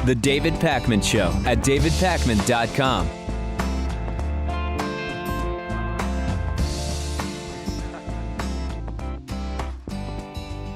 The David Pakman Show at davidpakman.com.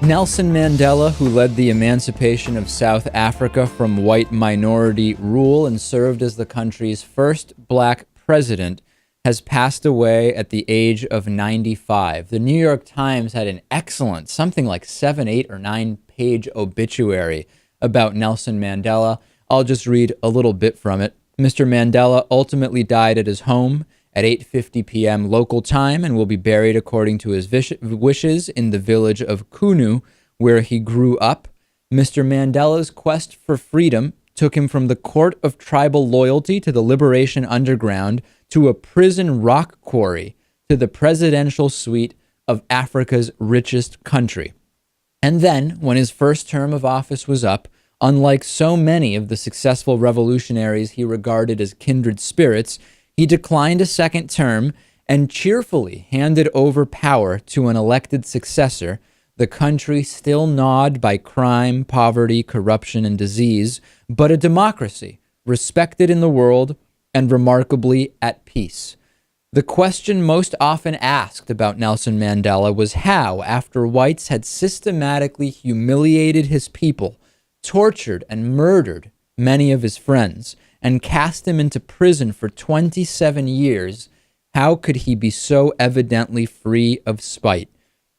Nelson Mandela, who led the emancipation of South Africa from white minority rule and served as the country's first black president, has passed away at the age of 95. The New York Times had an excellent, something like 7, 8, or 9-page obituary about Nelson Mandela. I'll just read a little bit from it. Mr. Mandela ultimately died at his home at 8:50 p.m. local time and will be buried according to his wishes in the village of Kunu, where he grew up. Mr. Mandela's quest for freedom took him from the court of tribal loyalty to the Liberation Underground to a prison rock quarry to the presidential suite of Africa's richest country. And then, when his first term of office was up, unlike so many of the successful revolutionaries he regarded as kindred spirits, he declined a second term and cheerfully handed over power to an elected successor, the country still gnawed by crime, poverty, corruption, and disease, but a democracy, respected in the world and remarkably at peace. The question most often asked about Nelson Mandela was how, after whites had systematically humiliated his people, tortured and murdered many of his friends, and cast him into prison for 27 years, how could he be so evidently free of spite?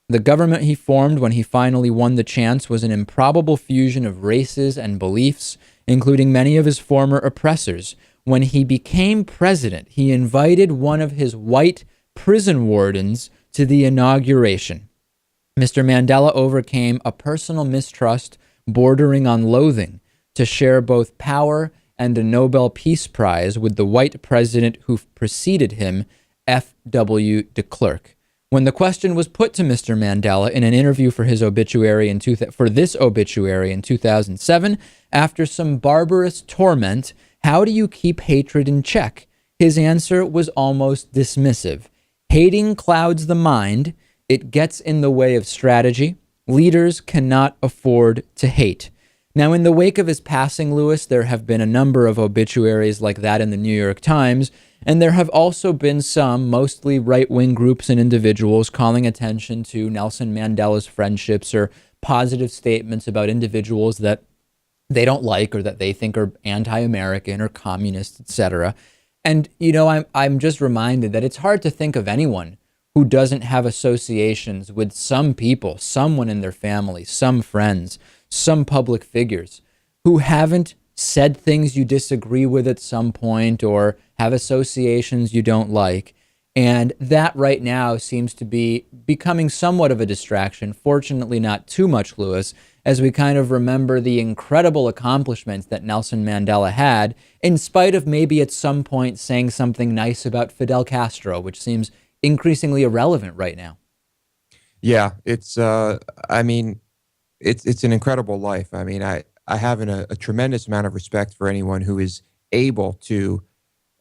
The government he formed when he finally won the chance was an improbable fusion of races and beliefs, including many of his former oppressors. When he became president, he invited one of his white prison wardens to the inauguration. Mr. Mandela overcame a personal mistrust bordering on loathing to share both power and a Nobel Peace Prize with the white president who preceded him, F.W. de Klerk. When the question was put to Mr. Mandela in an interview for his obituary for this obituary in 2007, after some barbarous torment, how do you keep hatred in check? His answer was almost dismissive. Hating clouds the mind. It gets in the way of strategy. Leaders cannot afford to hate. Now, in the wake of his passing, Lewis, there have been a number of obituaries like that in the New York Times, and there have also been some, mostly right-wing groups and individuals, calling attention to Nelson Mandela's friendships or positive statements about individuals that they don't like or that they think are anti-American or communist, etc. And, you know, I'm just reminded that it's hard to think of anyone who doesn't have associations with some people, someone in their family, some friends, some public figures who haven't said things you disagree with at some point or have associations you don't like. And that right now seems to be becoming somewhat of a distraction. Fortunately, not too much, Lewis, as we kind of remember the incredible accomplishments that Nelson Mandela had, in spite of maybe at some point saying something nice about Fidel Castro, which seems increasingly irrelevant right now. Yeah, it's it's an incredible life. I mean, I have a tremendous amount of respect for anyone who is able to,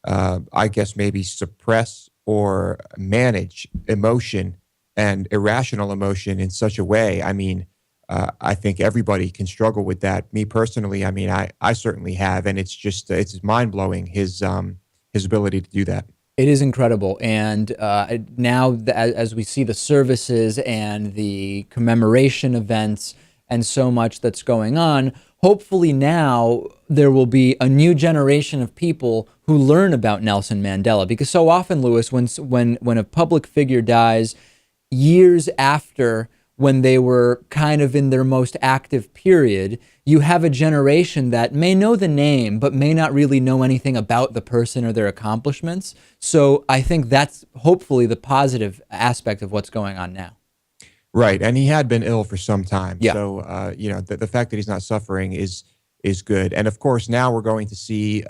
I guess, maybe suppress or manage emotion and irrational emotion in such a way. I mean, I think everybody can struggle with that. Me personally, I mean, I certainly have, and it's just it's mind blowing his ability to do that. It is incredible. And now as we see the services and the commemoration events and so much that's going on, hopefully now there will be a new generation of people who learn about Nelson Mandela. Because so often, Lewis, when a public figure dies years after when they were kind of in their most active period, you have a generation that may know the name, but may not really know anything about the person or their accomplishments. So I think that's hopefully the positive aspect of what's going on now. Right. And he had been ill for some time. Yeah. So, you know, the fact that he's not suffering is good. And of course, now we're going to see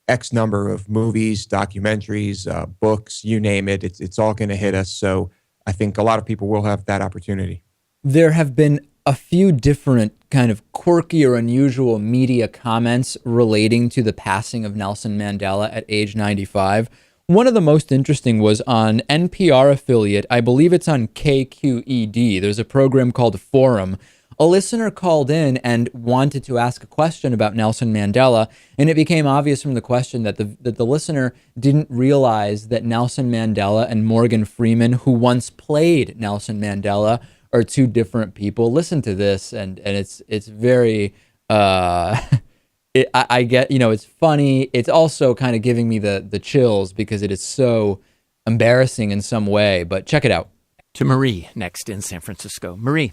X number of movies, documentaries, books, you name it. It's all going to hit us. So I think a lot of people will have that opportunity. There have been a few different kind of quirky or unusual media comments relating to the passing of Nelson Mandela at age 95. One of the most interesting was on NPR affiliate, I believe it's on KQED. There's a program called Forum. a listener called in and wanted to ask a question about Nelson Mandela, and it became obvious from the question that the listener didn't realize that Nelson Mandela and Morgan Freeman, who once played Nelson Mandela, are two different people. Listen to this, and it's very I get, it's funny. It's also kind of giving me the chills because it is so embarrassing in some way. But check it out. To Marie next in San Francisco. Marie.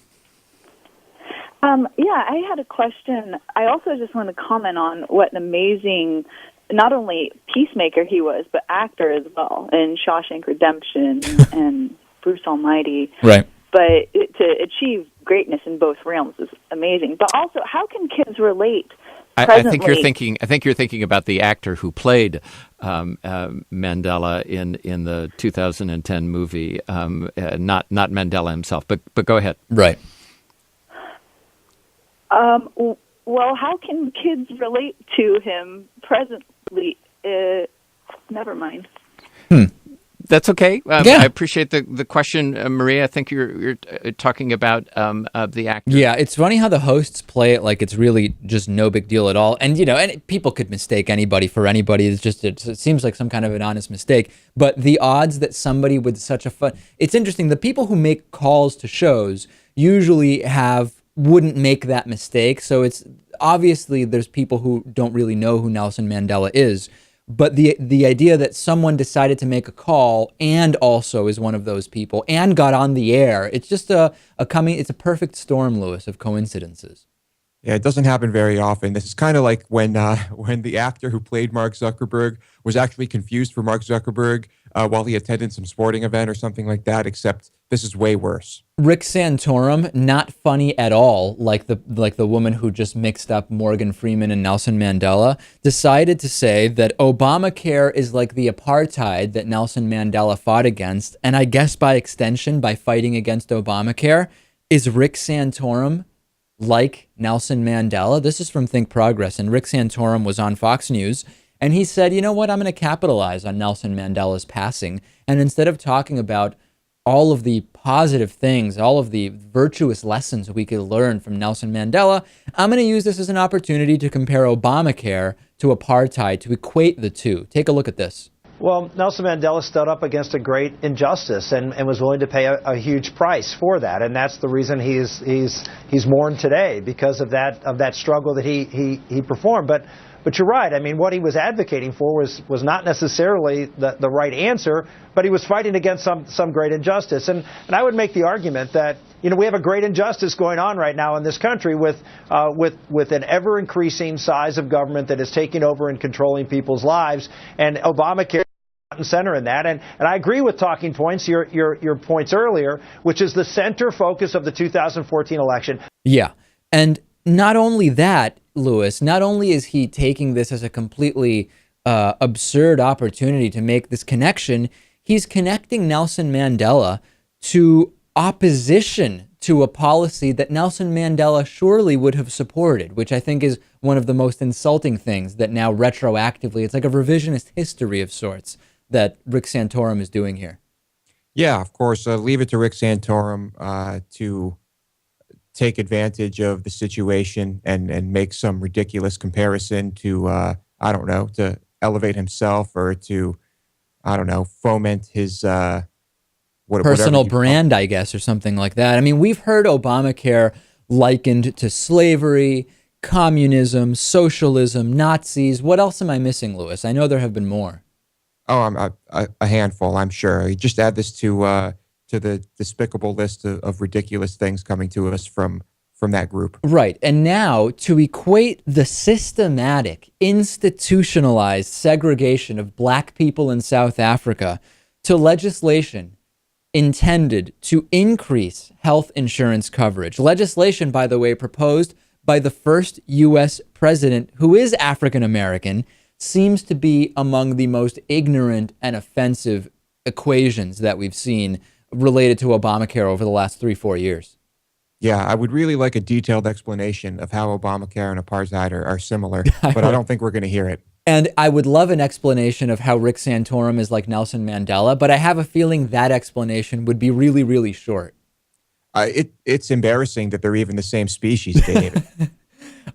Yeah, I had a question. I also just want to comment on what an amazing, not only peacemaker he was, but actor as well in Shawshank Redemption and Bruce Almighty. Right. But to achieve greatness in both realms is amazing. But also, how can kids relate? I think you're thinking about the actor who played Mandela in the 2010 movie, not Mandela himself. But go ahead. Right. Well, how can kids relate to him presently? Never mind. That's okay. Yeah. I appreciate the question, Maria. I think you're talking about the actor. Yeah, it's funny how the hosts play it like it's really just no big deal at all. And, and people could mistake anybody for anybody. It seems like some kind of an honest mistake. But the odds that somebody with such a fun... It's interesting. The people who make calls to shows usually wouldn't make that mistake. So it's obviously there's people who don't really know who Nelson Mandela is. But the idea that someone decided to make a call and also is one of those people and got on the air, it's just it's a perfect storm, Lewis, of coincidences. Yeah, it doesn't happen very often. This is kind of like when the actor who played Mark Zuckerberg was actually confused for Mark Zuckerberg while he attended some sporting event or something like that, except this is way worse. Rick Santorum, not funny at all, like the woman who just mixed up Morgan Freeman and Nelson Mandela, decided to say that Obamacare is like the apartheid that Nelson Mandela fought against, and I guess by extension, by fighting against Obamacare, is Rick Santorum like Nelson Mandela? This is from Think Progress, and Rick Santorum was on Fox News, and he said, you know what, I'm going to capitalize on Nelson Mandela's passing, and instead of talking about all of the positive things, all of the virtuous lessons we could learn from Nelson Mandela, I'm going to use this as an opportunity to compare Obamacare to apartheid, to equate the two. Take a look at this. Well, Nelson Mandela stood up against a great injustice and was willing to pay a huge price for that, and that's the reason he's mourned today, because of that struggle that he performed. But you're right. I mean, what he was advocating for was not necessarily the right answer, but he was fighting against some great injustice. And I would make the argument that we have a great injustice going on right now in this country with an ever increasing size of government that is taking over and controlling people's lives, and Obamacare and center in that, and I agree with talking points, your points earlier, which is the center focus of the 2014 election. Yeah, and not only that, Lewis, not only is he taking this as a completely absurd opportunity to make this connection, he's connecting Nelson Mandela to opposition to a policy that Nelson Mandela surely would have supported, which I think is one of the most insulting things that now retroactively, it's like a revisionist history of sorts that Rick Santorum is doing here. Yeah, of course. Leave it to Rick Santorum to take advantage of the situation and make some ridiculous comparison to, to elevate himself or to, foment his personal brand, I guess, or something like that. I mean, we've heard Obamacare likened to slavery, communism, socialism, Nazis. What else am I missing, Lewis? I know there have been more. Oh, a handful, I'm sure. You just add this to the despicable list of ridiculous things coming to us from that group. Right. And now to equate the systematic, institutionalized segregation of black people in South Africa to legislation intended to increase health insurance coverage. Legislation, by the way, proposed by the first U.S. president who is African American, seems to be among the most ignorant and offensive equations that we've seen related to Obamacare over the last 3-4 years. Yeah, I would really like a detailed explanation of how Obamacare and apartheid are similar, but I don't think we're going to hear it. And I would love an explanation of how Rick Santorum is like Nelson Mandela, but I have a feeling that explanation would be really, really short. It's embarrassing that they're even the same species, David.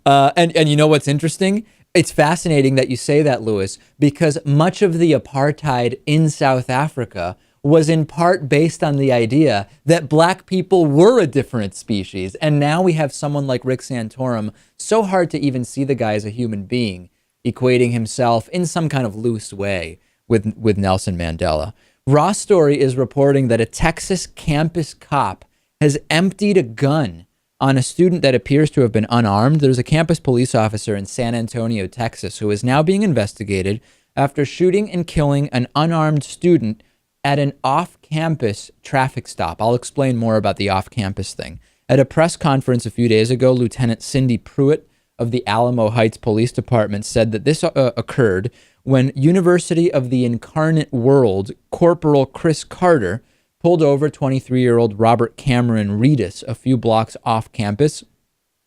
And you know what's interesting? It's fascinating that you say that, Lewis, because much of the apartheid in South Africa was in part based on the idea that black people were a different species. And now we have someone like Rick Santorum, so hard to even see the guy as a human being, equating himself in some kind of loose way with Nelson Mandela. Raw Story is reporting that a Texas campus cop has emptied a gun on a student that appears to have been unarmed. There's a campus police officer in San Antonio, Texas, who is now being investigated after shooting and killing an unarmed student at an off-campus traffic stop. I'll explain more about the off-campus thing. At a press conference a few days ago, Lieutenant Cindy Pruitt of the Alamo Heights Police Department said that this occurred when University of the Incarnate World Corporal Chris Carter pulled over 23-year-old Robert Cameron Reedus a few blocks off campus.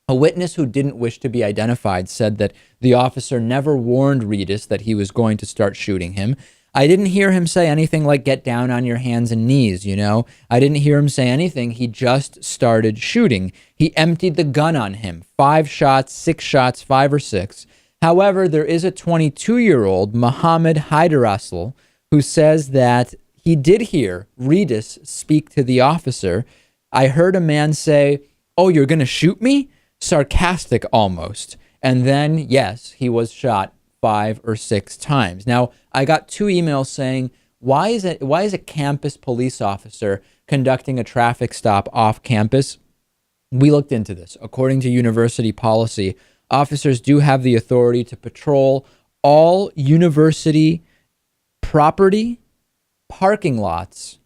A witness who didn't wish to be identified said that the officer never warned Reedus that he was going to start shooting him. I didn't hear him say anything like get down on your hands and knees, you know? I didn't hear him say anything. He just started shooting. He emptied the gun on him. 5 shots, 6 shots, 5 or 6. However, there is a 22-year-old, Mohammed Hyderasl, who says that he did hear Reedus speak to the officer. I heard a man say, "Oh, you're going to shoot me?" Sarcastic almost. And then, yes, he was shot 5 or 6 times. Now, I got 2 emails saying, why is a campus police officer conducting a traffic stop off campus? We looked into this. According to university policy, officers do have the authority to patrol all university property, parking lots,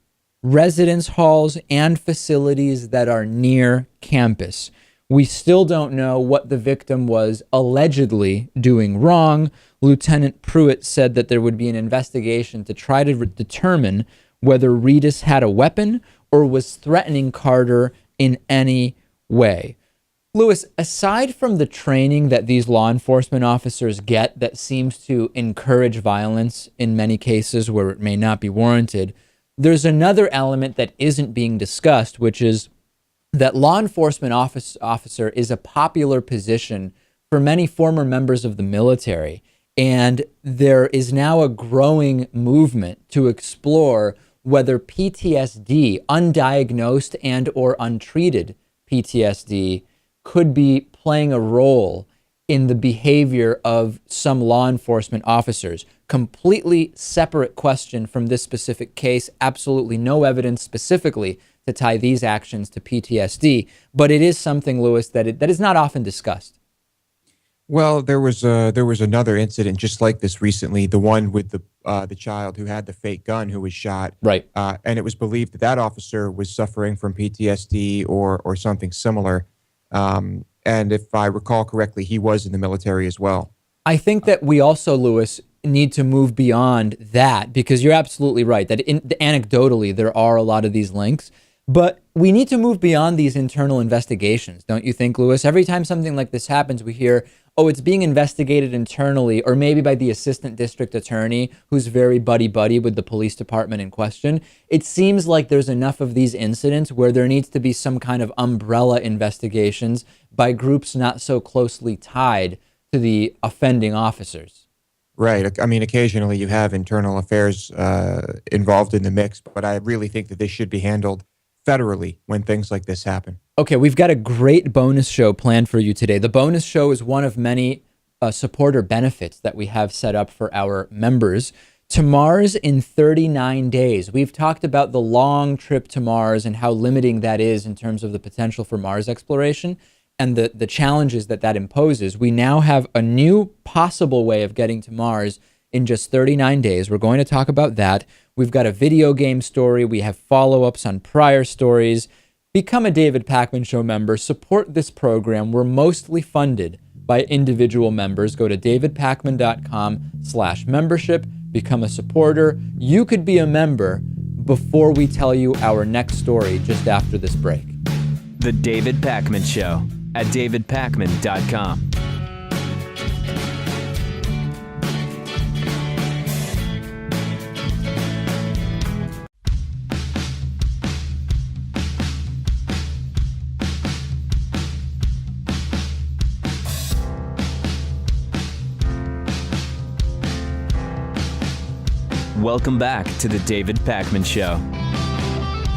residence halls, and facilities that are near campus. We still don't know what the victim was allegedly doing wrong. Lieutenant Pruitt said that there would be an investigation to try to determine whether Reedus had a weapon or was threatening Carter in any way. Lewis, aside from the training that these law enforcement officers get that seems to encourage violence in many cases where it may not be warranted, there's another element that isn't being discussed, which is that law enforcement officer is a popular position for many former members of the military. And there is now a growing movement to explore whether PTSD, undiagnosed and or untreated PTSD, could be playing a role in the behavior of some law enforcement officers. Completely separate question from this specific case. Absolutely no evidence specifically to tie these actions to PTSD. But it is something, Lewis, that is not often discussed. Well, there was another incident just like this recently, the one with the child who had the fake gun who was shot. Right. And it was believed that officer was suffering from PTSD or something similar. And if I recall correctly, he was in the military as well. I think that we also, Lewis, need to move beyond that, because you're absolutely right that anecdotally there are a lot of these links, but we need to move beyond these internal investigations. Don't you think, Lewis? Every time something like this happens, we hear, oh, it's being investigated internally, or maybe by the assistant district attorney who's very buddy-buddy with the police department in question. It seems like there's enough of these incidents where there needs to be some kind of umbrella investigations by groups not so closely tied to the offending officers. Right. I mean, occasionally you have internal affairs involved in the mix, but I really think that this should be handled federally when things like this happen. Okay, we've got a great bonus show planned for you today. The bonus show is one of many supporter benefits that we have set up for our members. To Mars in 39 days. We've talked about the long trip to Mars and how limiting that is in terms of the potential for Mars exploration and the challenges that imposes. We now have a new possible way of getting to Mars in just 39 days. We're going to talk about that. We've got a video game story. We have follow-ups on prior stories. Become a David Pakman Show member. Support this program. We're mostly funded by individual members. Go to davidpakman.com/membership. Become a supporter. You could be a member before we tell you our next story just after this break. The David Pakman Show at davidpakman.com. Welcome back to the David Pakman Show.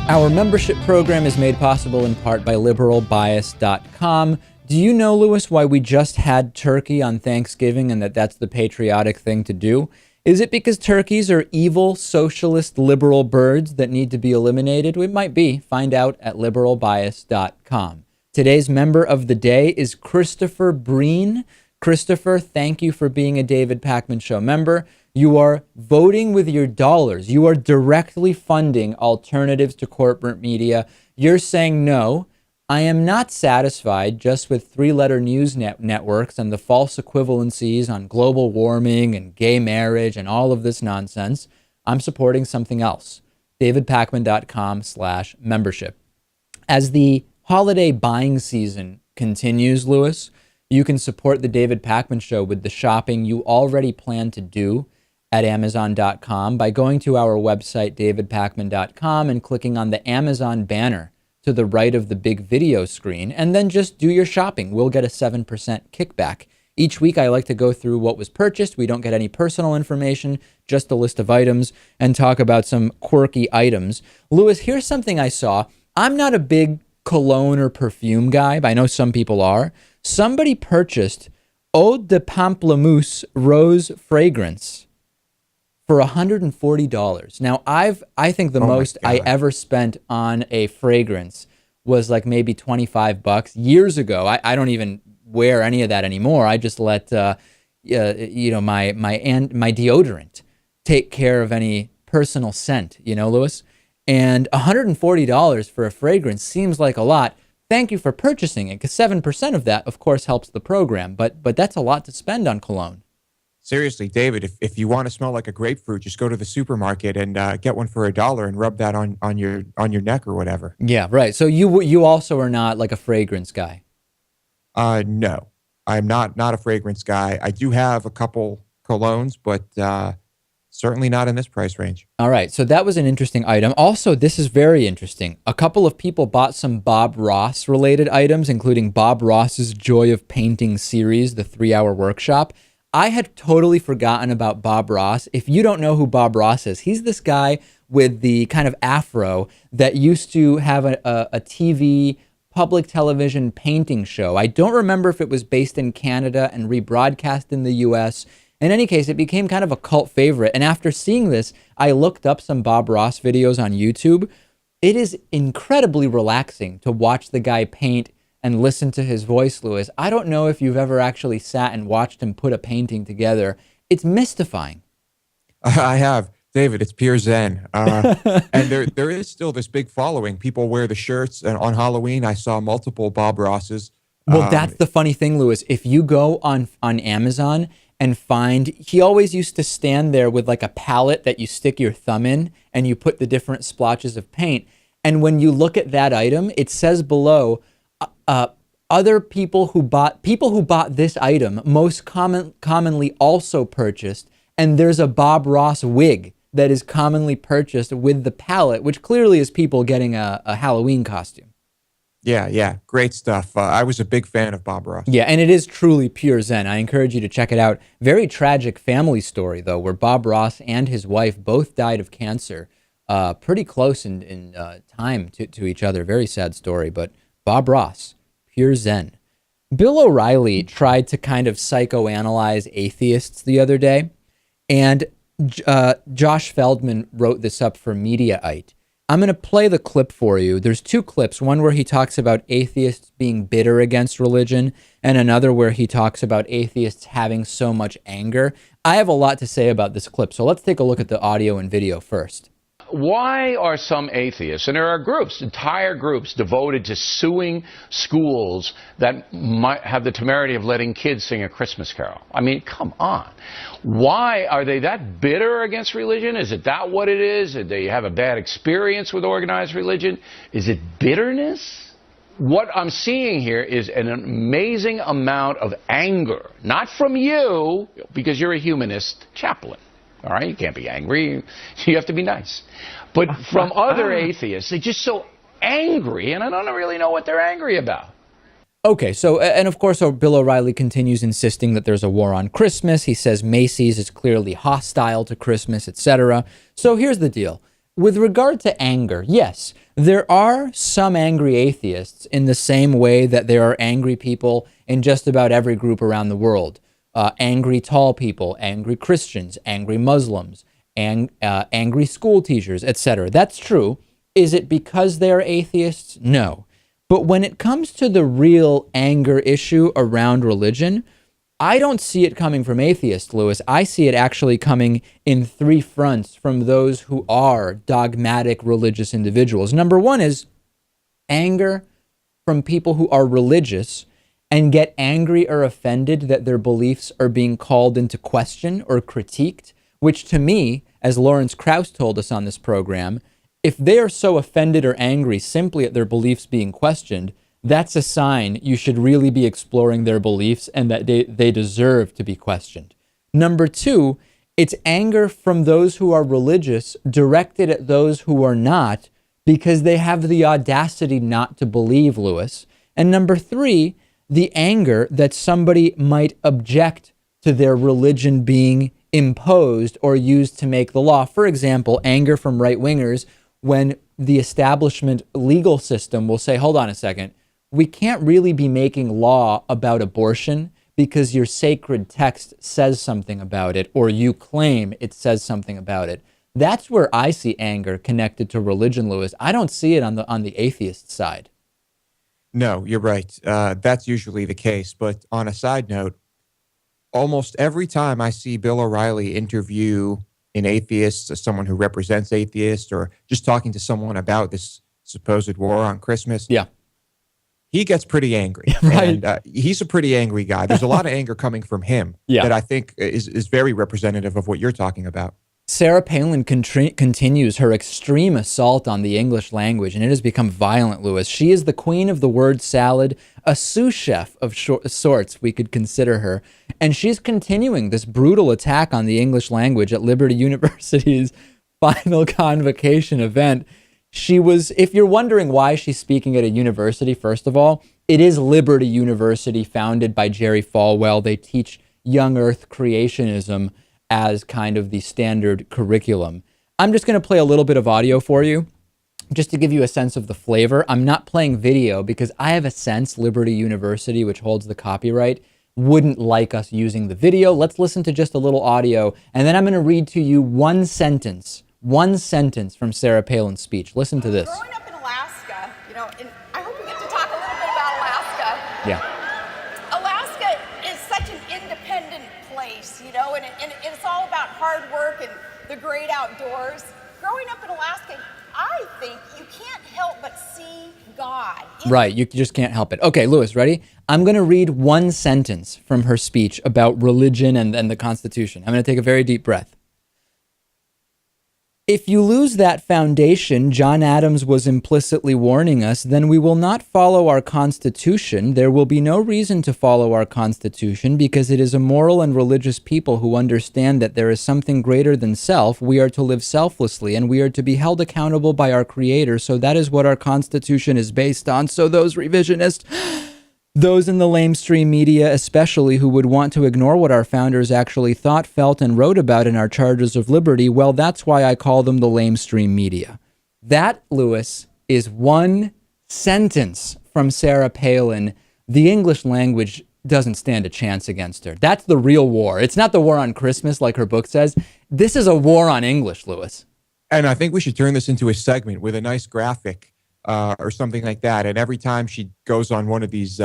Our membership program is made possible in part by liberalbias.com. Do you know, Lewis, why we just had turkey on Thanksgiving and that's the patriotic thing to do? Is it because turkeys are evil, socialist, liberal birds that need to be eliminated? It might be. Find out at liberalbias.com. Today's member of the day is Christopher Breen. Christopher, thank you for being a David Pakman Show member. You are voting with your dollars. You are directly funding alternatives to corporate media. You're saying, no, I am not satisfied just with three-letter news networks and the false equivalencies on global warming and gay marriage and all of this nonsense. I'm supporting something else. davidpakman.com/membership. As the holiday buying season continues, Lewis, you can support the David Pakman Show with the shopping you already plan to do at Amazon.com by going to our website, davidpakman.com, and clicking on the Amazon banner to the right of the big video screen, and then just do your shopping. We'll get a 7% kickback. Each week, I like to go through what was purchased. We don't get any personal information, just a list of items, and talk about some quirky items. Lewis, here's something I saw. I'm not a big cologne or perfume guy, but I know some people are. Somebody purchased Eau de Pamplemousse Rose Fragrance for $140. Now, I think the most I ever spent on a fragrance was like maybe $25 years ago. I don't even wear any of that anymore. I just let my deodorant take care of any personal scent, Lewis. And $140 for a fragrance seems like a lot. Thank you for purchasing it, because 7% of that, of course, helps the program. But that's a lot to spend on cologne. Seriously, David, if you want to smell like a grapefruit, just go to the supermarket and get one for $1 and rub that on your neck or whatever. Yeah, right. So you also are not like a fragrance guy. No, I'm not a fragrance guy. I do have a couple colognes, but certainly not in this price range. All right. So that was an interesting item. Also, this is very interesting. A couple of people bought some Bob Ross related items, including Bob Ross's Joy of Painting series, the 3-hour workshop. I had totally forgotten about Bob Ross. If you don't know who Bob Ross is, he's this guy with the kind of afro that used to have a TV, public television painting show. I don't remember if it was based in Canada and rebroadcast in the US. In any case, it became kind of a cult favorite. And after seeing this, I looked up some Bob Ross videos on YouTube. It is incredibly relaxing to watch the guy paint and listen to his voice, Lewis. I don't know if you've ever actually sat and watched him put a painting together. It's mystifying. I have. David, it's pure zen. And there is still this big following. People wear the shirts. And on Halloween, I saw multiple Bob Rosses. Well, that's the funny thing, Lewis. If you go on Amazon and find, he always used to stand there with like a palette that you stick your thumb in and you put the different splotches of paint. And when you look at that item, it says below, other people who bought this item most commonly also purchased, and there's a Bob Ross wig that is commonly purchased with the palette, which clearly is people getting a Halloween costume. Yeah, great stuff. I was a big fan of Bob Ross. Yeah, and it is truly pure zen. I encourage you to check it out. Very tragic family story, though, where Bob Ross and his wife both died of cancer, pretty close in time to each other. Very sad story, but Bob Ross, pure zen. Bill O'Reilly tried to kind of psychoanalyze atheists the other day, and Josh Feldman wrote this up for Mediaite. I'm going to play the clip for you. There's two clips, one where he talks about atheists being bitter against religion, and another where he talks about atheists having so much anger. I have a lot to say about this clip, so let's take a look at the audio and video first. Why are some atheists, and there are groups, entire groups, devoted to suing schools that might have the temerity of letting kids sing a Christmas carol? I mean, come on. Why are they that bitter against religion? Is it that what it is? Did they have a bad experience with organized religion? Is it bitterness? What I'm seeing here is an amazing amount of anger, not from you, because you're a humanist chaplain. All right, you can't be angry. You have to be nice. But from other atheists, they're just so angry, and I don't really know what they're angry about. Okay, so, and of course, Bill O'Reilly continues insisting that there's a war on Christmas. He says Macy's is clearly hostile to Christmas, etc. So here's the deal. With regard to anger, yes, there are some angry atheists in the same way that there are angry people in just about every group around the world. Angry tall people, angry Christians, angry Muslims, angry school teachers, etc. That's true. Is it because they're atheists? No. But when it comes to the real anger issue around religion, I don't see it coming from atheists, Lewis. I see it actually coming in three fronts from those who are dogmatic religious individuals. Number one is anger from people who are religious and get angry or offended that their beliefs are being called into question or critiqued, which to me, as Lawrence Krauss told us on this program, if they are so offended or angry simply at their beliefs being questioned, that's a sign you should really be exploring their beliefs and that they deserve to be questioned. Number two, it's anger from those who are religious directed at those who are not because they have the audacity not to believe, Lewis. And number three, the anger that somebody might object to their religion being imposed or used to make the law. For example, anger from right-wingers when the establishment legal system will say, hold on a second, we can't really be making law about abortion because your sacred text says something about it or you claim it says something about it. That's where I see anger connected to religion, Lewis. I don't see it on the atheist side. No, you're right. That's usually the case. But on a side note, almost every time I see Bill O'Reilly interview an atheist, someone who represents atheists, or just talking to someone about this supposed war on Christmas, he gets pretty angry. Right. And he's a pretty angry guy. There's a lot of anger coming from him that I think is very representative of what you're talking about. Sarah Palin continues her extreme assault on the English language, and it has become violent, Lewis. She is the queen of the word salad, a sous chef of sorts, we could consider her. And she's continuing this brutal attack on the English language at Liberty University's final convocation event. She was, if you're wondering why she's speaking at a university, first of all, it is Liberty University, founded by Jerry Falwell. They teach young earth creationism as kind of the standard curriculum. I'm just going to play a little bit of audio for you, just to give you a sense of the flavor. I'm not playing video because I have a sense Liberty University, which holds the copyright, wouldn't like us using the video. Let's listen to just a little audio, and then I'm going to read to you one sentence from Sarah Palin's speech. Listen to this. Growing up in Alaska, and I hope we get to talk a little bit about Alaska. Yeah. Alaska is such an independent place, and it's all about hard work and the great outdoors. Growing up in Alaska, I think you can't help but see God. Right, you just can't help it. Okay, Lewis, ready? I'm going to read one sentence from her speech about religion and the Constitution. I'm going to take a very deep breath. If you lose that foundation, John Adams was implicitly warning us, then we will not follow our Constitution. There will be no reason to follow our Constitution because it is a moral and religious people who understand that there is something greater than self. We are to live selflessly and we are to be held accountable by our Creator. So that is what our Constitution is based on. So those revisionists, those in the lamestream media especially, who would want to ignore what our founders actually thought, felt, and wrote about in our Charters of Liberty, well, that's why I call them the lamestream media. That, Lewis, is one sentence from Sarah Palin. The English language doesn't stand a chance against her. That's the real war. It's not the war on Christmas like her book says. This is a war on English, Lewis. And I think we should turn this into a segment with a nice graphic or something like that. And every time she goes on one of these,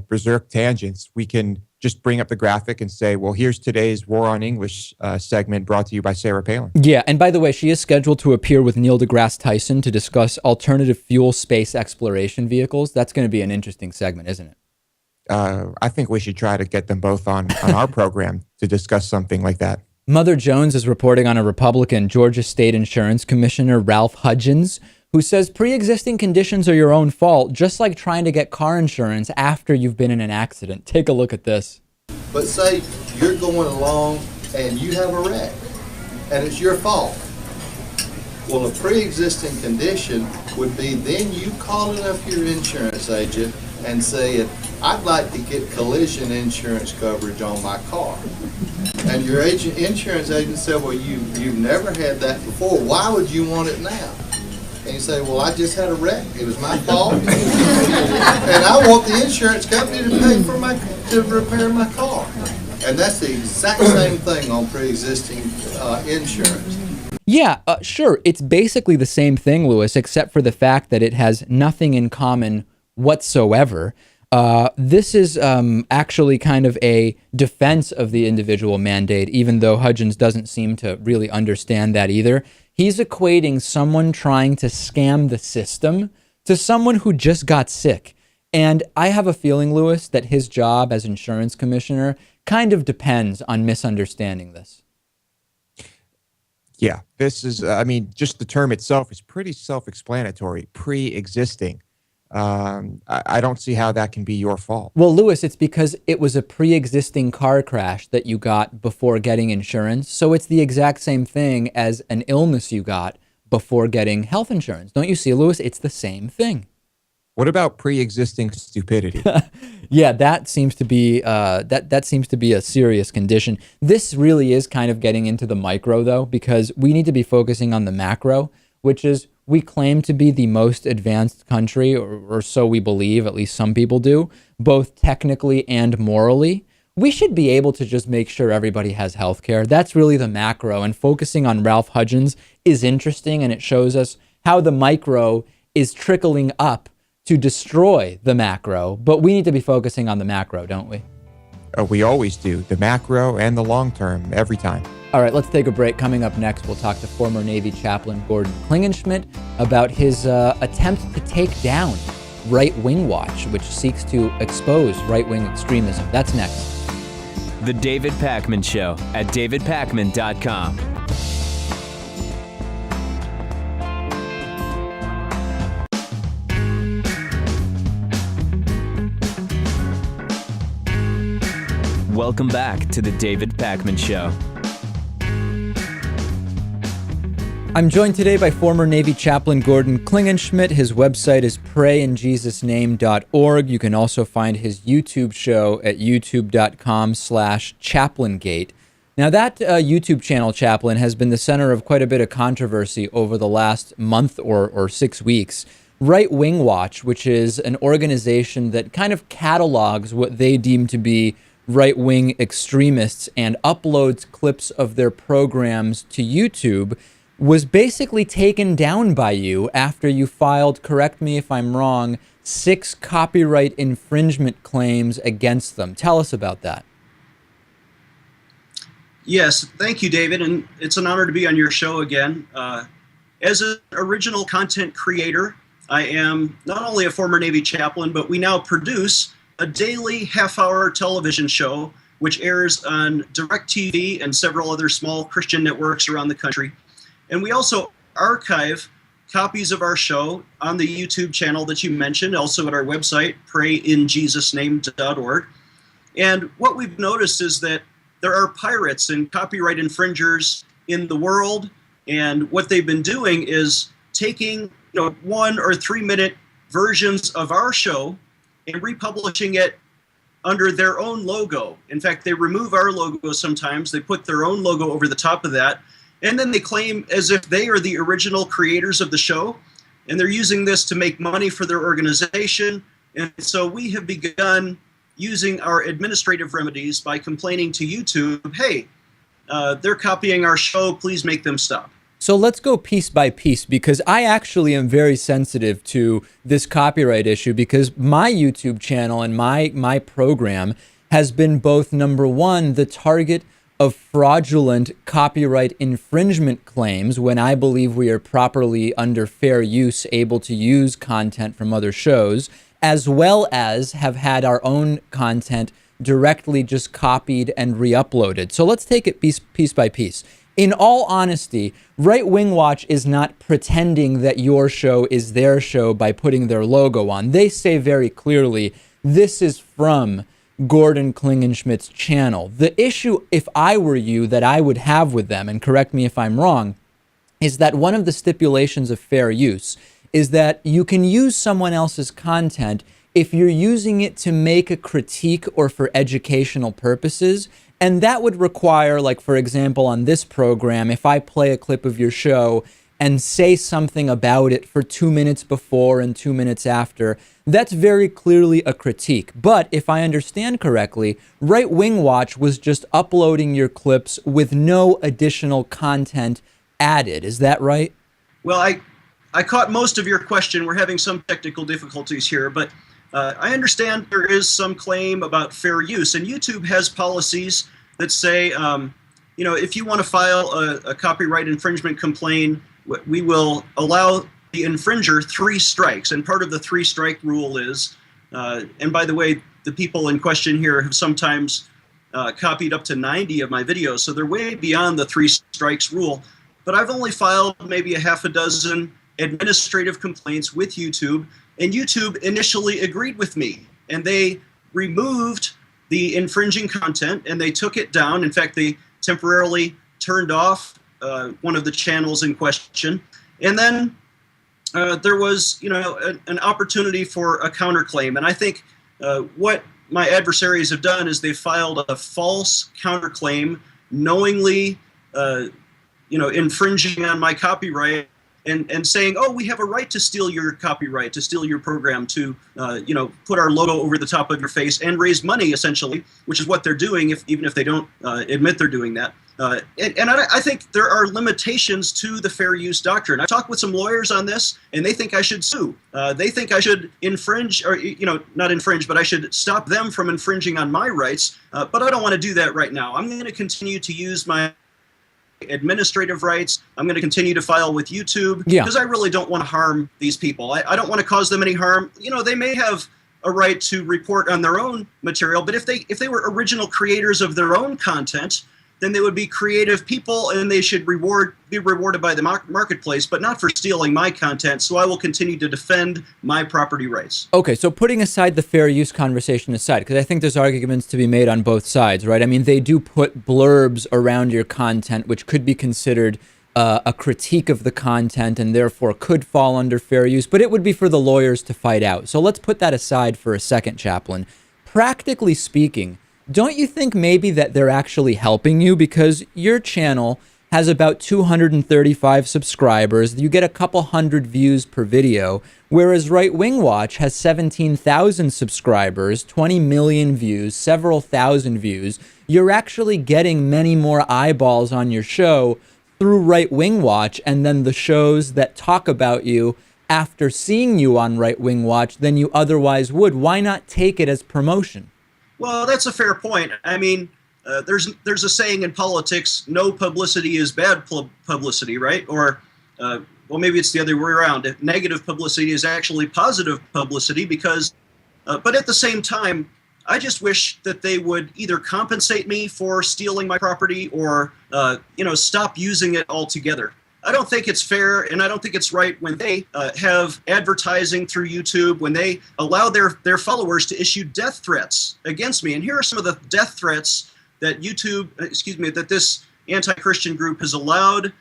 berserk tangents, we can just bring up the graphic and say, well, here's today's War on English segment brought to you by Sarah Palin. Yeah, and by the way, she is scheduled to appear with Neil deGrasse Tyson to discuss alternative fuel space exploration vehicles. That's going to be an interesting segment, isn't it? I think we should try to get them both on our program to discuss something like that. Mother Jones is reporting on a Republican Georgia State Insurance Commissioner, Ralph Hudgens, who says pre-existing conditions are your own fault, just like trying to get car insurance after you've been in an accident. Take a look at this. But say you're going along and you have a wreck, and it's your fault. Well, a pre-existing condition would be then you calling up your insurance agent and said, I'd like to get collision insurance coverage on my car. And your insurance agent said, well, you've never had that before. Why would you want it now? And you say, well, I just had a wreck. It was my fault. And I want the insurance company to pay for to repair my car. And that's the exact same thing on pre-existing insurance. Yeah, sure. It's basically the same thing, Lewis, except for the fact that it has nothing in common whatsoever. This is actually kind of a defense of the individual mandate, even though Hudgens doesn't seem to really understand that either. He's equating someone trying to scam the system to someone who just got sick. And I have a feeling, Lewis, that his job as insurance commissioner kind of depends on misunderstanding this. Yeah, this is, just the term itself is pretty self-explanatory, pre-existing. I don't see how that can be your fault. Well, Lewis, it's because it was a pre-existing car crash that you got before getting insurance. So it's the exact same thing as an illness you got before getting health insurance. Don't you see, Lewis? It's the same thing. What about pre-existing stupidity? Yeah, that seems to be that seems to be a serious condition. This really is kind of getting into the micro, though, because we need to be focusing on the macro, which is we claim to be the most advanced country, or so we believe, at least some people do, both technically and morally. We should be able to just make sure everybody has health care. That's really the macro, and focusing on Ralph Hudgens is interesting, and it shows us how the micro is trickling up to destroy the macro, but we need to be focusing on the macro, don't we? We always do, the macro and the long term, every time. All right, let's take a break. Coming up next, we'll talk to former Navy chaplain Gordon Klingenschmitt about his attempt to take down Right Wing Watch, which seeks to expose right-wing extremism. That's next. The David Pakman Show at davidpakman.com. Welcome back to the David Pakman Show. I'm joined today by former Navy chaplain Gordon Klingenschmitt. His website is prayinjesusname.org. You can also find his YouTube show at youtube.com/chaplaingate. Now that YouTube channel, Chaplain, has been the center of quite a bit of controversy over the last month or 6 weeks. Right Wing Watch, which is an organization that kind of catalogs what they deem to be right-wing extremists and uploads clips of their programs to YouTube, was basically taken down by you after you filed, correct me if I'm wrong, 6 copyright infringement claims against them. Tell us about that. Yes, thank you, David, and it's an honor to be on your show again. As an original content creator, I am not only a former Navy chaplain, but we now produce a daily half-hour television show which airs on DirecTV and several other small Christian networks around the country. And we also archive copies of our show on the YouTube channel that you mentioned, also at our website, prayinjesusname.org. And what we've noticed is that there are pirates and copyright infringers in the world, and what they've been doing is taking 1 or 3 minute versions of our show and republishing it under their own logo. In fact, they remove our logo sometimes. They put their own logo over the top of that, and then they claim as if they are the original creators of the show, and they're using this to make money for their organization. And so we have begun using our administrative remedies by complaining to YouTube, hey, they're copying our show, please make them stop. So let's go piece by piece, because I actually am very sensitive to this copyright issue, because my YouTube channel and my program has been both, number one, the target of fraudulent copyright infringement claims when I believe we are properly, under fair use, able to use content from other shows, as well as have had our own content directly just copied and re-uploaded. So let's take it piece by piece. In all honesty, Right Wing Watch is not pretending that your show is their show by putting their logo on. They say very clearly, this is from Gordon Klingenschmitt's channel. The issue, if I were you, that I would have with them, and correct me if I'm wrong, is that one of the stipulations of fair use is that you can use someone else's content if you're using it to make a critique or for educational purposes. And that would require, like, for example, on this program, if I play a clip of your show and say something about it for 2 minutes before and 2 minutes after, that's very clearly a critique. But if I understand correctly, Right Wing Watch was just uploading your clips with no additional content added. Is that right? Well, I caught most of your question. We're having some technical difficulties here, but I understand there is some claim about fair use, and YouTube has policies that say, if you want to file a copyright infringement complaint, we will allow the infringer 3 strikes. And part of the 3-strike rule is, and by the way, the people in question here have sometimes copied up to 90 of my videos, so they're way beyond the 3 strikes rule. But I've only filed maybe a half a dozen administrative complaints with YouTube, and YouTube initially agreed with me, and they removed the infringing content and they took it down. In fact, they temporarily turned off one of the channels in question, and then there was, an opportunity for a counterclaim. And I think what my adversaries have done is they filed a false counterclaim, knowingly, infringing on my copyright. And saying, oh, we have a right to steal your copyright, to steal your program, to put our logo over the top of your face and raise money, essentially, which is what they're doing, even if they don't admit they're doing that. And I think there are limitations to the fair use doctrine. I talked with some lawyers on this, and they think I should sue. They think I should infringe, or not infringe, but I should stop them from infringing on my rights. But I don't want to do that right now. I'm going to continue to use my administrative rights. I'm going to continue to file with YouTube because I really don't want to harm these people. I don't want to cause them any harm. They may have a right to report on their own material, but if they were original creators of their own content, then they would be creative people, and they should be rewarded by the marketplace, but not for stealing my content. So I will continue to defend my property rights. Okay, so putting aside the fair use conversation aside, because I think there's arguments to be made on both sides, right? I mean, they do put blurbs around your content, which could be considered a critique of the content and therefore could fall under fair use, but it would be for the lawyers to fight out. So let's put that aside for a second, Chaplain. Practically speaking, don't you think maybe that they're actually helping you, because your channel has about 235 subscribers, you get a couple hundred views per video, whereas Right Wing Watch has 17,000 subscribers, 20 million views, several thousand views. You're actually getting many more eyeballs on your show through Right Wing Watch, and then the shows that talk about you after seeing you on Right Wing Watch than you otherwise would. Why not take it as promotion? Well, that's a fair point. I mean, there's a saying in politics: no publicity is bad publicity, right? Or, well, maybe it's the other way around. Negative publicity is actually positive publicity, because, but at the same time, I just wish that they would either compensate me for stealing my property or, stop using it altogether. I don't think it's fair, and I don't think it's right when they have advertising through YouTube, when they allow their followers to issue death threats against me. And here are some of the death threats that that this anti-Christian group has allowed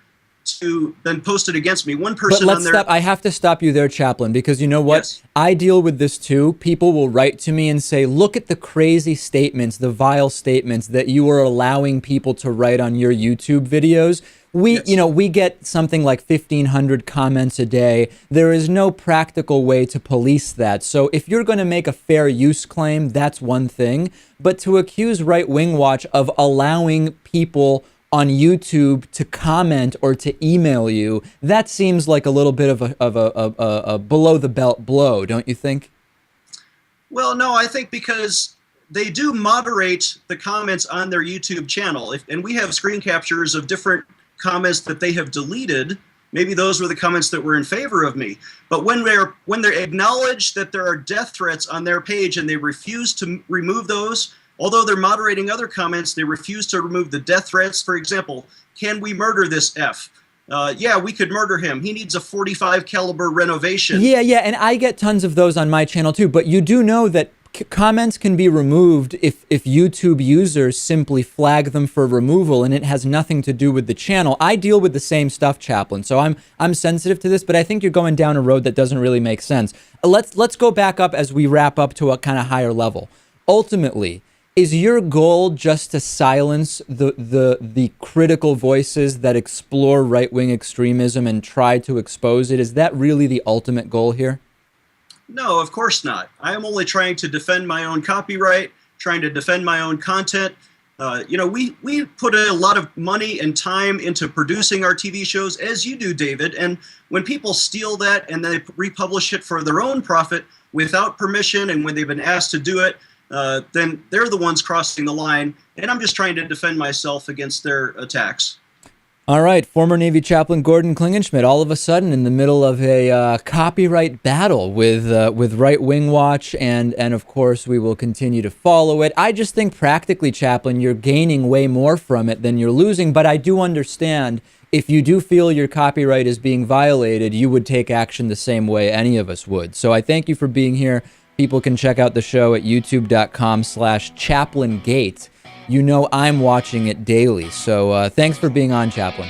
to then post it against me. One person on there. Stop. I have to stop you there, Chaplain, because you know what? Yes. I deal with this too. People will write to me and say, look at the crazy statements, the vile statements that you are allowing people to write on your YouTube videos. We get something like 1,500 comments a day. There is no practical way to police that. So if you're going to make a fair use claim, that's one thing. But to accuse Right Wing Watch of allowing people on YouTube to comment or to email you, that seems like a little bit of a below the belt blow, don't you think? Well, no, I think because they do moderate the comments on their YouTube channel. And we have screen captures of different comments that they have deleted. Maybe those were the comments that were in favor of me. But when they acknowledge that there are death threats on their page and they refuse to remove those, although they're moderating other comments, they refuse to remove the death threats. For example, can we murder this F? Yeah, we could murder him. He needs a .45 caliber renovation. Yeah, and I get tons of those on my channel too. But you do know that comments can be removed if YouTube users simply flag them for removal, and it has nothing to do with the channel. I deal with the same stuff, Chaplain, so I'm sensitive to this, but I think you're going down a road that doesn't really make sense. Let's go back up as we wrap up to a kind of higher level. Ultimately, is your goal just to silence the critical voices that explore right-wing extremism and try to expose it? Is that really the ultimate goal here? No, of course not. I am only trying to defend my own copyright, trying to defend my own content. We put a lot of money and time into producing our TV shows, as you do, David. And when people steal that and they republish it for their own profit without permission, and when they've been asked to do it, then they're the ones crossing the line. And I'm just trying to defend myself against their attacks. All right, former Navy chaplain Gordon Klingenschmidt, all of a sudden in the middle of a copyright battle with Right Wing Watch, and of course we will continue to follow it. I just think practically, Chaplain, you're gaining way more from it than you're losing, but I do understand if you do feel your copyright is being violated, you would take action the same way any of us would. So I thank you for being here. People can check out the show at youtube.com/chaplaingate. You know I'm watching it daily. So thanks for being on, Chaplain.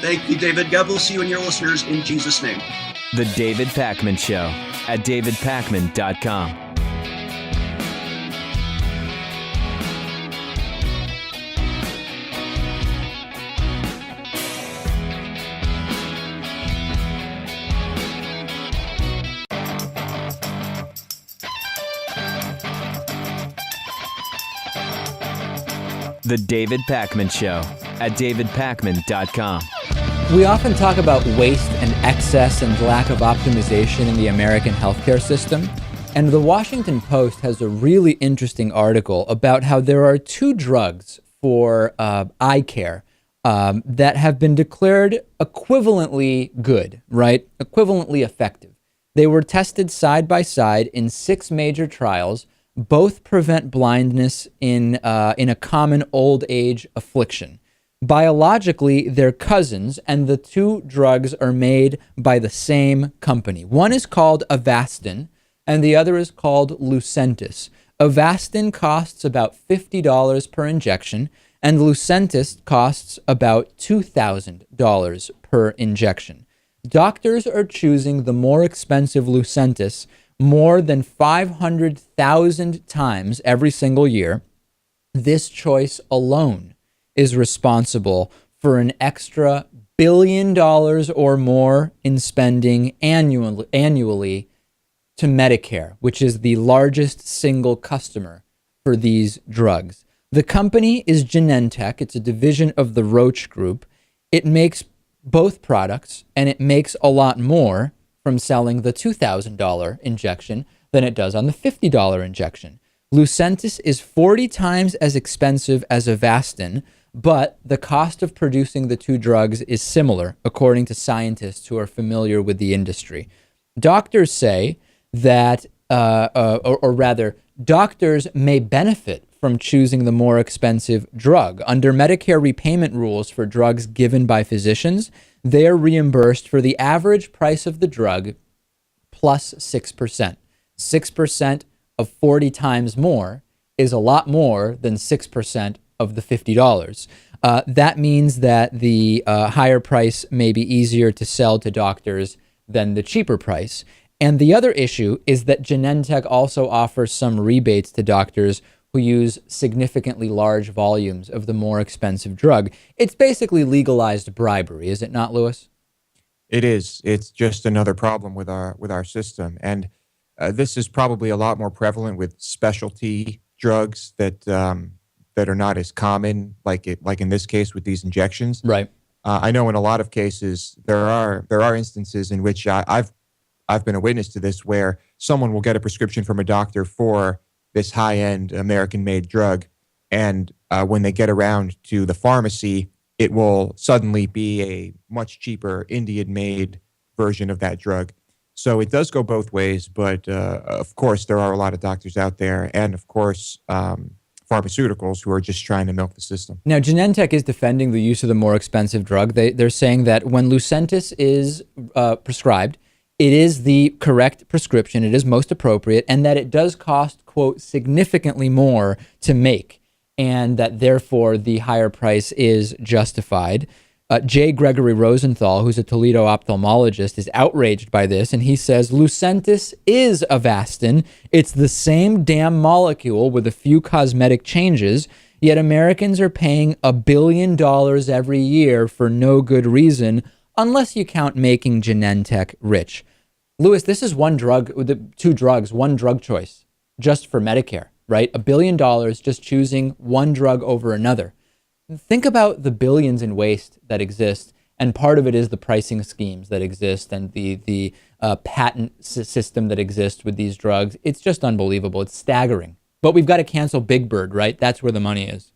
Thank you, David. God bless you and your listeners in Jesus' name. The David Pakman Show at davidpakman.com. The David Pakman Show at davidpakman.com. We often talk about waste and excess and lack of optimization in the American healthcare system. And the Washington Post has a really interesting article about how there are two drugs for eye care that have been declared equivalently good, right? Equivalently effective. They were tested side by side in 6 major trials. Both prevent blindness in a common old age affliction. Biologically, they're cousins, and the two drugs are made by the same company. One is called Avastin, and the other is called Lucentis. Avastin costs about $50 per injection, and Lucentis costs about $2,000 per injection. Doctors are choosing the more expensive Lucentis more than 500,000 times every single year. This choice alone is responsible for an extra $1 billion or more in spending annually to Medicare, which is the largest single customer for these drugs. The company is Genentech. It's a division of the Roche Group. It makes both products, and it makes a lot more from selling the $2,000 injection than it does on the $50 injection. Lucentis is 40 times as expensive as Avastin, but the cost of producing the two drugs is similar, according to scientists who are familiar with the industry. Doctors say that, or rather, doctors may benefit from choosing the more expensive drug. Under Medicare repayment rules for drugs given by physicians, they are reimbursed for the average price of the drug plus 6%. 6% of 40 times more is a lot more than 6% of the $50. That means that the higher price may be easier to sell to doctors than the cheaper price. And the other issue is that Genentech also offers some rebates to doctors who use significantly large volumes of the more expensive drug. It's basically legalized bribery, is it not, Lewis? It is. It's just another problem with our system, and this is probably a lot more prevalent with specialty drugs that are not as common, like in this case with these injections. Right. I know in a lot of cases there are instances in which I've been a witness to this, where someone will get a prescription from a doctor for this high-end American-made drug, and when they get around to the pharmacy, it will suddenly be a much cheaper Indian-made version of that drug. So it does go both ways, but of course there are a lot of doctors out there, and of course pharmaceuticals who are just trying to milk the system. Now, Genentech is defending the use of the more expensive drug. They're saying that when Lucentis is prescribed, it is the correct prescription, it is most appropriate, and that it does cost, quote, significantly more to make, and that therefore the higher price is justified. J. Gregory Rosenthal, who's a Toledo ophthalmologist, is outraged by this, and he says Lucentis is Avastin. It's the same damn molecule with a few cosmetic changes, yet Americans are paying $1 billion every year for no good reason, unless you count making Genentech rich. Lewis, this is one drug, two drugs, one drug choice, just for Medicare, right? $1 billion just choosing one drug over another. Think about the billions in waste that exist, and part of it is the pricing schemes that exist and the patent system that exists with these drugs. It's just unbelievable. It's staggering. But we've got to cancel Big Bird, right? That's where the money is.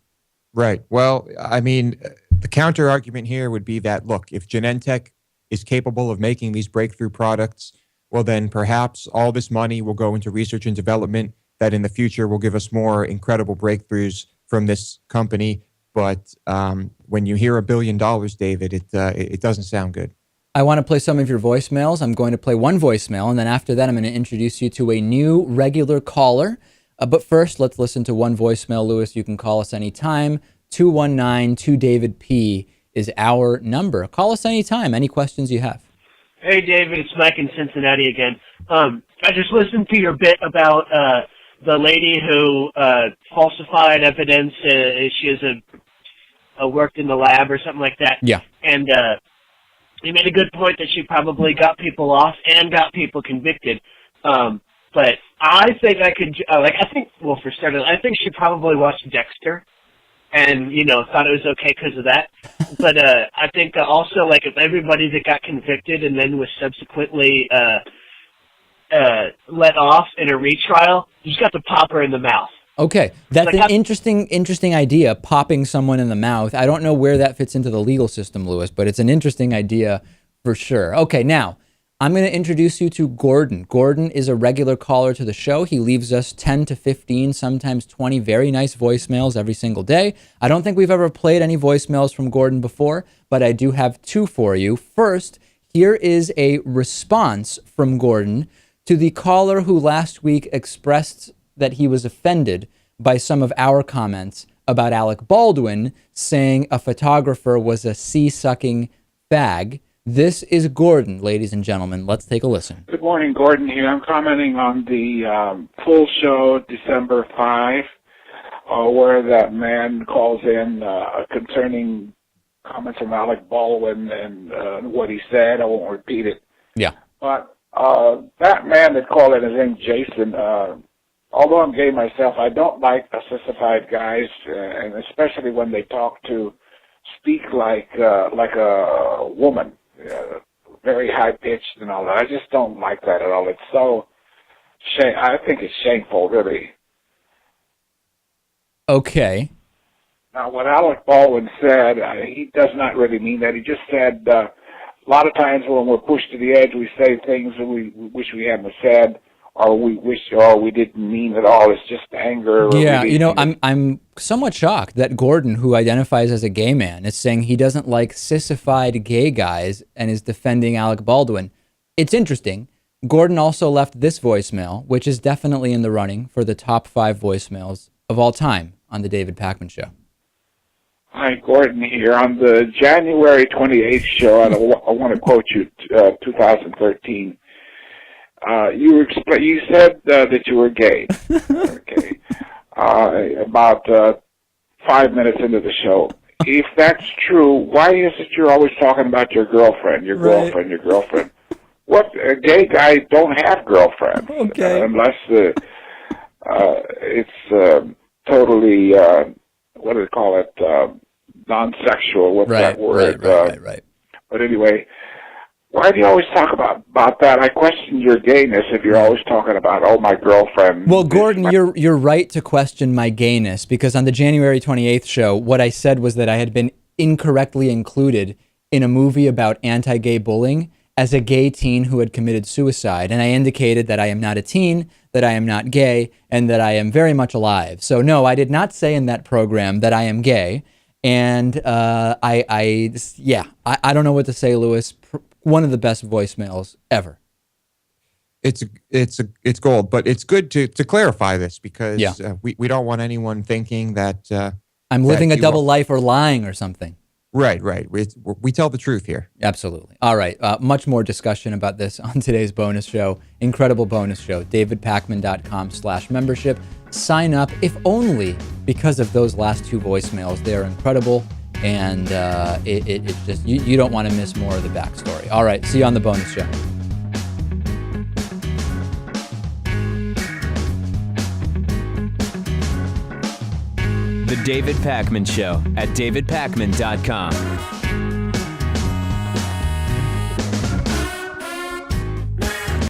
Right. Well, I mean, the counter argument here would be that, look, if Genentech is capable of making these breakthrough products, well, then perhaps all this money will go into research and development that in the future will give us more incredible breakthroughs from this company. But when you hear $1 billion, David, it doesn't sound good. I want to play some of your voicemails. I'm going to play one voicemail, and then after that, I'm going to introduce you to a new regular caller. But first, let's listen to one voicemail. Lewis, you can call us anytime. 219-2DavidP is our number. Call us anytime. Any questions you have. Hey, David, it's Mike in Cincinnati again. I just listened to your bit about the lady who falsified evidence. She has worked in the lab or something like that. Yeah. And you made a good point that she probably got people off and got people convicted. But I think for starters, I think she probably watched Dexter and, thought it was okay because of that. But I think also, if everybody that got convicted and then was subsequently let off in a retrial, you just got to pop her in the mouth. Okay, that's an interesting idea, popping someone in the mouth. I don't know where that fits into the legal system, Lewis, but it's an interesting idea for sure. Okay, now, I'm going to introduce you to Gordon. Gordon is a regular caller to the show. He leaves us 10 to 15, sometimes 20 very nice voicemails every single day. I don't think we've ever played any voicemails from Gordon before, but I do have two for you. First, here is a response from Gordon to the caller who last week expressed that he was offended by some of our comments about Alec Baldwin saying a photographer was a sea-sucking fag. This is Gordon, ladies and gentlemen. Let's take a listen. Good morning, Gordon here. I'm commenting on the full show, December 5, where that man calls in concerning comments from Alec Baldwin and what he said. I won't repeat it. Yeah. But that man that called in, his name Jason, although I'm gay myself, I don't like sissified guys, and especially when they speak like a woman. Very high pitched and all that. I just don't like that at all. It's so I think it's shameful, really. Okay. Now, what Alec Baldwin said, he does not really mean that. He just said a lot of times when we're pushed to the edge, we say things that we wish we hadn't said, or we didn't mean at all. It's just anger. Yeah, I'm somewhat shocked that Gordon, who identifies as a gay man, is saying he doesn't like sissified gay guys and is defending Alec Baldwin. It's interesting. Gordon also left this voicemail, which is definitely in the running for the top 5 voicemails of all time on the David Pakman Show. Hi, Gordon here. On the January 28th show, I want to quote you, 2013. You said that you were gay. Okay. About 5 minutes into the show. If that's true, why is it you're always talking about your girlfriend? Your girlfriend. What gay guys don't have girlfriends? Okay. Unless it's totally what do they call it? Non-sexual. What's that word? Right. But anyway. Why do you always talk about that? I question your gayness if you're always talking about, my girlfriend. Well, Gordon, you're right to question my gayness, because on the January 28th show, what I said was that I had been incorrectly included in a movie about anti-gay bullying as a gay teen who had committed suicide. And I indicated that I am not a teen, that I am not gay, and that I am very much alive. So no, I did not say in that program that I am gay. And I don't know what to say, Lewis. One of the best voicemails ever. it's gold. But it's good to clarify this because we don't want anyone thinking that I'm living a double life or lying or something. Right. We tell the truth here. Absolutely. All right. Much more discussion about this on today's bonus show. Incredible bonus show. davidpakman.com/membership. Sign up, if only because of those last 2 voicemails. They're incredible. And it's just, you don't want to miss more of the backstory. All right. See you on the bonus show. The David Pakman Show at davidpakman.com.